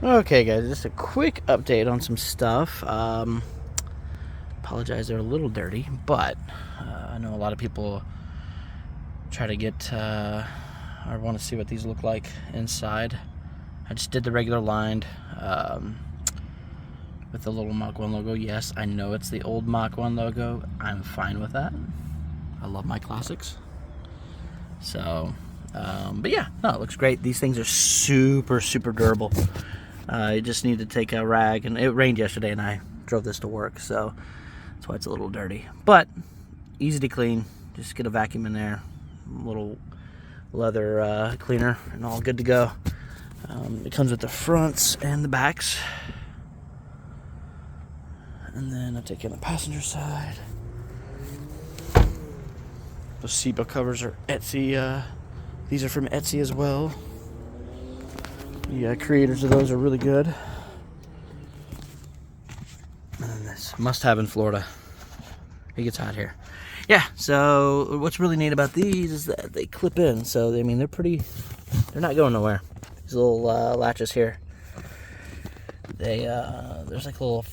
Okay, guys, just a quick update on some stuff. Apologize, they're a little dirty, but I know a lot of people try to get or want to see what these look like inside. I just did the regular lined with the little Mach 1 logo. Yes, I know it's the old Mach 1 logo. I'm fine with that. I love my classics. So, but yeah, no, it looks great. These things are super, super durable. You just need to take a rag, and it rained yesterday, and I drove this to work, so that's why it's a little dirty. But easy to clean. Just get a vacuum in there, a little leather cleaner, and all good to go. It comes with the fronts and the backs. And then I'll take you on the passenger side. Those seatbelt covers are Etsy. These are from Etsy as well. The creators of those are really good. And then this must-have in Florida. It gets hot here. Yeah, so what's really neat about these is that they clip in. So, I mean, they're not going nowhere. These little latches here. There's like a little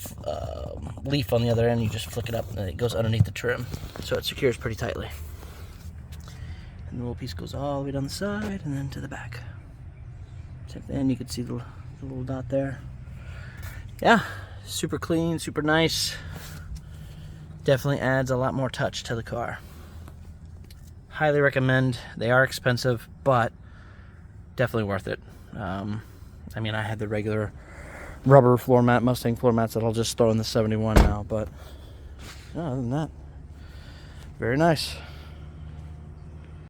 leaf on the other end. You just flick it up and it goes underneath the trim. So it secures pretty tightly. And the little piece goes all the way down the side and then to the back. At the end, you can see the little dot there. Yeah, super clean, super nice. Definitely adds a lot more touch to the car. Highly recommend. They are expensive, but definitely worth it. I mean, I had the regular rubber floor mat, Mustang floor mats that I'll just throw in the 71 now, but other than that, very nice.